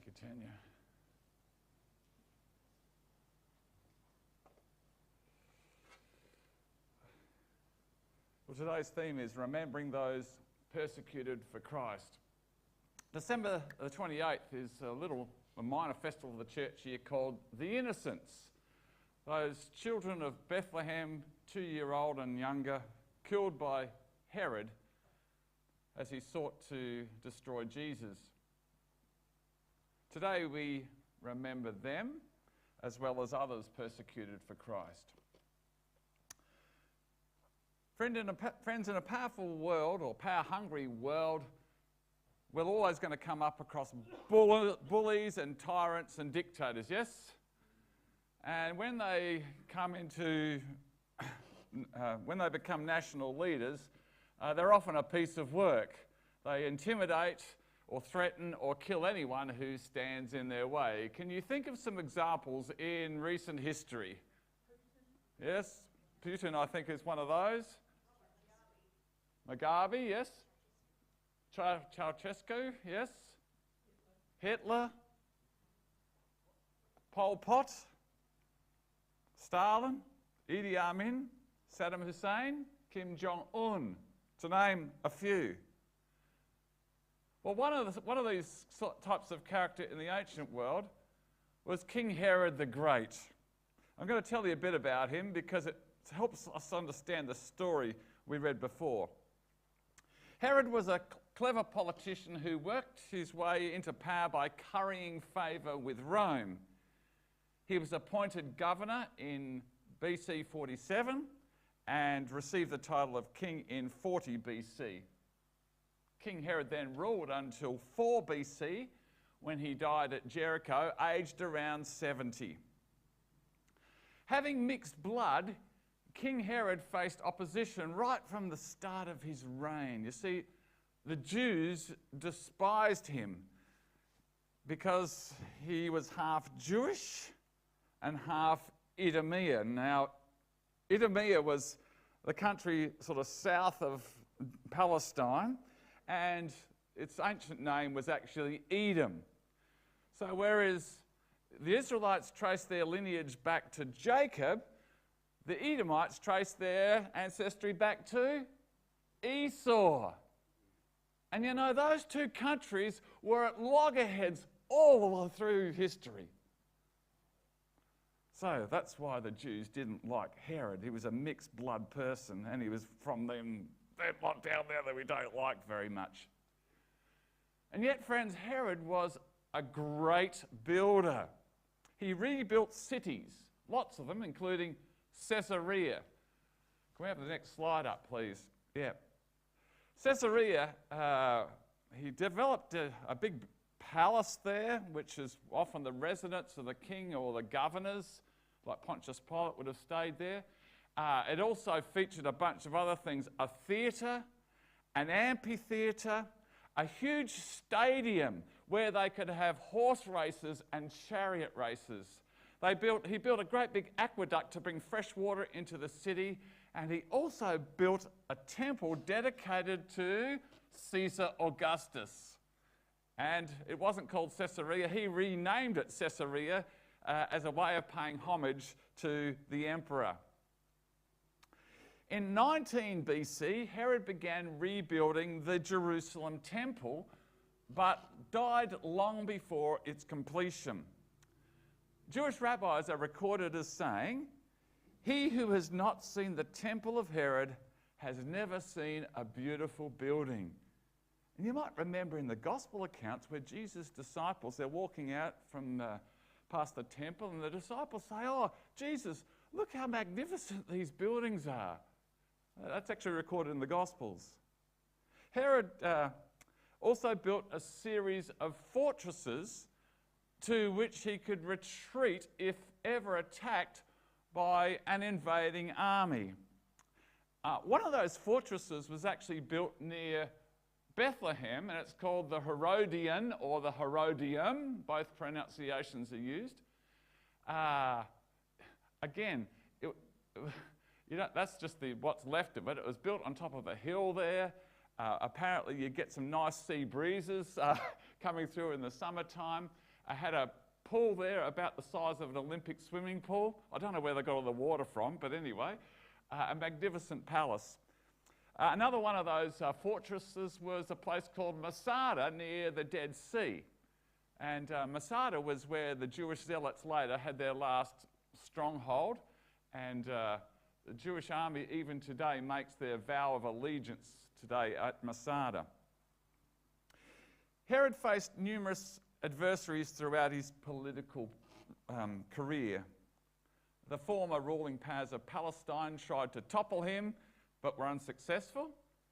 Thank you, Tanya. Well, today's theme is remembering those persecuted for Christ. December the 28th is a minor festival of the church here called the Innocents. Those children of Bethlehem, 2-year-old and younger, killed by Herod as he sought to destroy Jesus. Today we remember them as well as others persecuted for Christ. Friends, in a powerful world, or power-hungry world, we're always going to come up across bullies and tyrants and dictators, yes? And when they become national leaders, they're often a piece of work. They intimidate or threaten or kill anyone who stands in their way. Can you think of some examples in recent history? Yes, Putin, I think, is one of those. Magi, yes. Ceausescu, yes. Hitler. Pol Pot. Stalin. Idi Amin. Saddam Hussein. Kim Jong-un, to name a few. Well, one of these types of character in the ancient world was King Herod the Great. I'm going to tell you a bit about him because it helps us understand the story we read before. Herod was a clever politician who worked his way into power by currying favour with Rome. He was appointed governor in BC 47 and received the title of king in 40 BC. King Herod then ruled until 4 BC, when he died at Jericho, aged around 70. Having mixed blood, King Herod faced opposition right from the start of his reign. You see, the Jews despised him because he was half Jewish and half Idumean. Now, Idumea was the country sort of south of Palestine, and its ancient name was actually Edom. So whereas the Israelites traced their lineage back to Jacob, the Edomites traced their ancestry back to Esau. And you know, those two countries were at loggerheads all the way through history. So that's why the Jews didn't like Herod. He was a mixed blood person, and he was from them, that lot down there that we don't like very much. And yet, friends, Herod was a great builder. He rebuilt cities, lots of them, including Caesarea. Can we have the next slide up, please? Yeah. Caesarea, he developed a big palace there, which is often the residence of the king or the governors, like Pontius Pilate would have stayed there. It also featured a bunch of other things: a theatre, an amphitheatre, a huge stadium where they could have horse races and chariot races. He built a great big aqueduct to bring fresh water into the city, and he also built a temple dedicated to Caesar Augustus. And it wasn't called Caesarea. He renamed it Caesarea as a way of paying homage to the emperor. In 19 BC, Herod began rebuilding the Jerusalem temple, but died long before its completion. Jewish rabbis are recorded as saying, "He who has not seen the temple of Herod has never seen a beautiful building." And you might remember in the gospel accounts where Jesus' disciples, they're walking out from past the temple, and the disciples say, "Oh, Jesus, look how magnificent these buildings are." That's actually recorded in the Gospels. Herod also built a series of fortresses to which he could retreat if ever attacked by an invading army. One of those fortresses was actually built near Bethlehem, and it's called the Herodian or the Herodium. Both pronunciations are used. Again, that's just what's left of it. It was built on top of a hill there. Apparently you get some nice sea breezes coming through in the summertime. had a pool there about the size of an Olympic swimming pool. I don't know where they got all the water from, but anyway, a magnificent palace. Another one of those fortresses was a place called Masada near the Dead Sea. And Masada was where the Jewish zealots later had their last stronghold. And the Jewish army even today makes their vow of allegiance today at Masada. Herod faced numerous adversaries throughout his political career. The former ruling powers of Palestine tried to topple him, but were unsuccessful.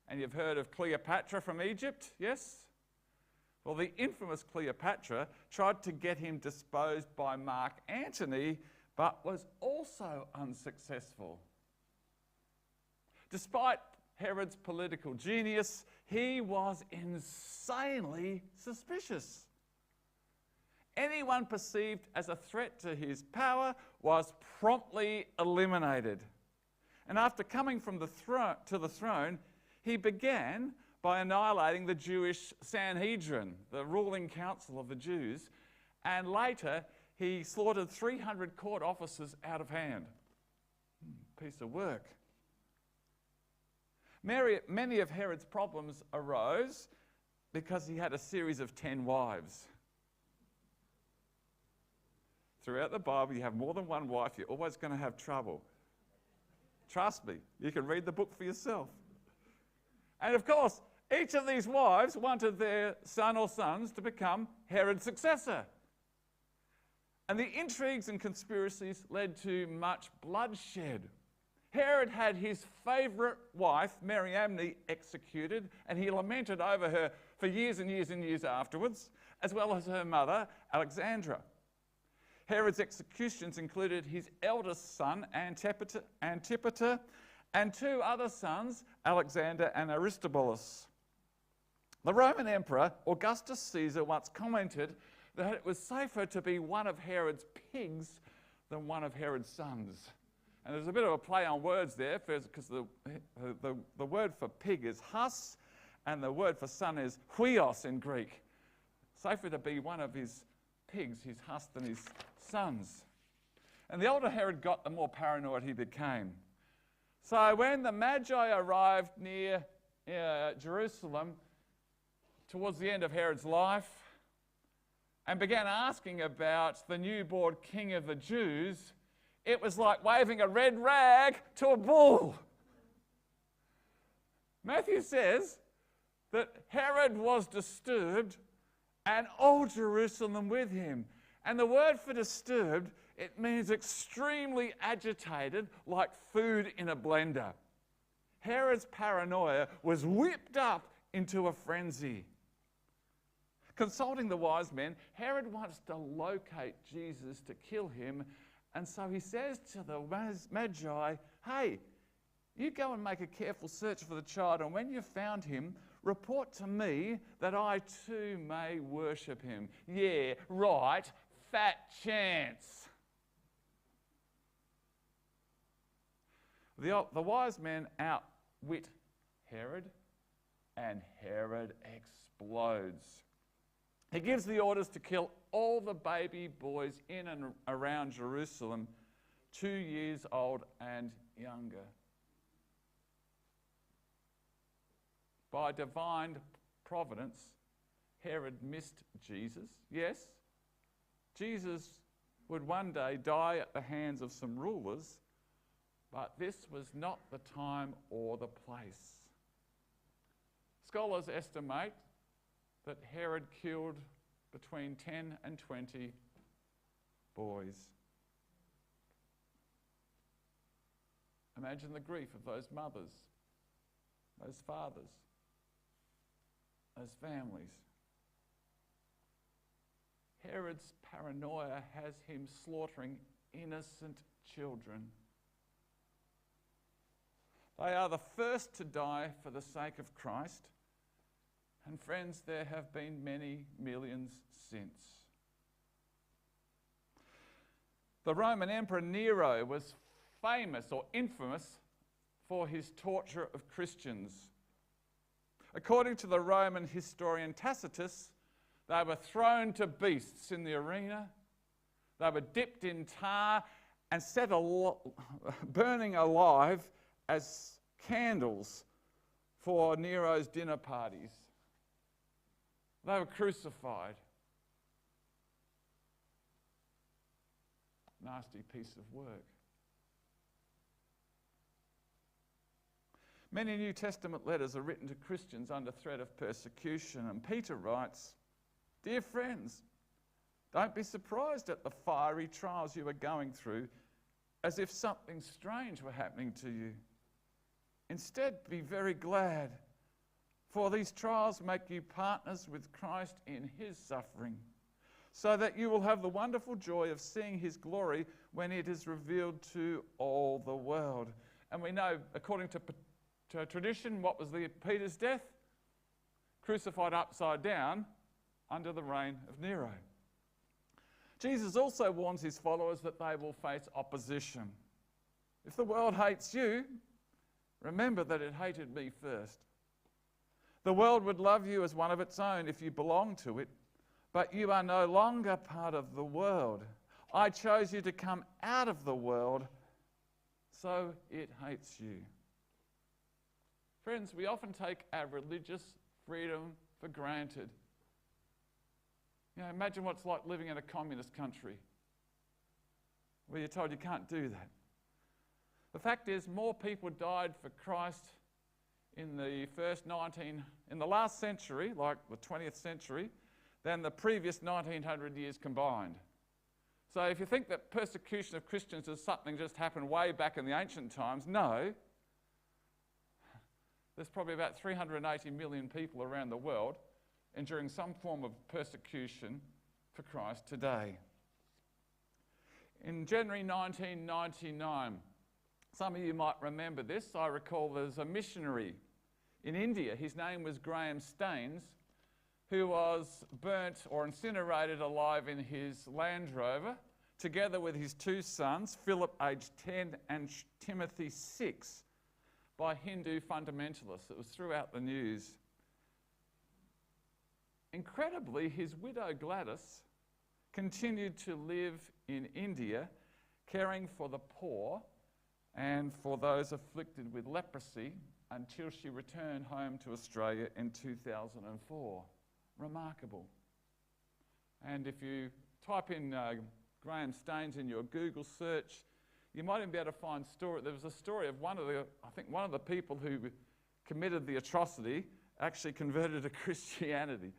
And you've heard of Cleopatra from Egypt, yes? Well, the infamous Cleopatra tried to get him disposed by Mark Antony, but was also unsuccessful. Despite Herod's political genius, he was insanely suspicious. Anyone perceived as a threat to his power was promptly eliminated. And after coming from to the throne, he began by annihilating the Jewish Sanhedrin, the ruling council of the Jews, and later he slaughtered 300 court officers out of hand. Piece of work. Many of Herod's problems arose because he had a series of 10 wives. Throughout the Bible, you have more than one wife, you're always going to have trouble. Trust me, you can read the book for yourself. And of course, each of these wives wanted their son or sons to become Herod's successor. And the intrigues and conspiracies led to much bloodshed. Herod had his favourite wife, Mariamne, executed, and he lamented over her for years and years and years afterwards, as well as her mother, Alexandra. Herod's executions included his eldest son, Antipater, and 2 other sons, Alexander and Aristobulus. The Roman Emperor, Augustus Caesar, once commented that it was safer to be one of Herod's pigs than one of Herod's sons. And there's a bit of a play on words there, because the word for pig is hus, and the word for son is huios in Greek. Safer to be one of his pigs, his hus, than his sons. And the older Herod got, the more paranoid he became. So when the Magi arrived near Jerusalem towards the end of Herod's life and began asking about the newborn king of the Jews, it was like waving a red rag to a bull. Matthew says that Herod was disturbed and all Jerusalem with him. And the word for disturbed, it means extremely agitated, like food in a blender. Herod's paranoia was whipped up into a frenzy. Consulting the wise men, Herod wants to locate Jesus to kill him, and so he says to the Magi, hey, you go and make a careful search for the child, and when you've found him, report to me that I too may worship him. Yeah, right, fat chance. The wise men outwit Herod, and Herod explodes. He gives the orders to kill all the baby boys in and around Jerusalem, 2 years old and younger. By divine providence, Herod missed Jesus. Yes, Jesus would one day die at the hands of some rulers, but this was not the time or the place. Scholars estimate that Herod killed between 10 and 20 boys. Imagine the grief of those mothers, those fathers, those families. Herod's paranoia has him slaughtering innocent children. They are the first to die for the sake of Christ. And friends, there have been many millions since. The Roman Emperor Nero was famous or infamous for his torture of Christians. According to the Roman historian Tacitus, They were thrown to beasts in the arena. They were dipped in tar and set burning alive as candles for Nero's dinner parties. They were crucified. Nasty piece of work. Many New Testament letters are written to Christians under threat of persecution, and Peter writes, "Dear friends, don't be surprised at the fiery trials you are going through as if something strange were happening to you. Instead, be very glad, for these trials make you partners with Christ in his suffering, so that you will have the wonderful joy of seeing his glory when it is revealed to all the world." And we know, according to tradition, what was Peter's death? Crucified upside down under the reign of Nero. Jesus also warns his followers that they will face opposition. If the world hates you, remember that it hated me first. The world would love you as one of its own if you belong to it, but you are no longer part of the world. I chose you to come out of the world, so it hates you. Friends, we often take our religious freedom for granted. You know, imagine what it's like living in a communist country where you're told you can't do that. The fact is, more people died for Christ in the last century, like the 20th century, than the previous 1900 years combined. So if you think that persecution of Christians is something just happened way back in the ancient times, no. There's probably about 380 million people around the world enduring some form of persecution for Christ today. In January 1999, some of you might remember this, I recall there's a missionary in India. His name was Graham Staines, who was burnt or incinerated alive in his Land Rover, together with his two sons, Philip, aged 10, and Timothy, 6, by Hindu fundamentalists. It was throughout the news. Incredibly, his widow Gladys continued to live in India, caring for the poor and for those afflicted with leprosy until she returned home to Australia in 2004. Remarkable. And if you type in Graham Staines in your Google search, you might even be able to find story. There was a story of one of the people who committed the atrocity actually converted to Christianity.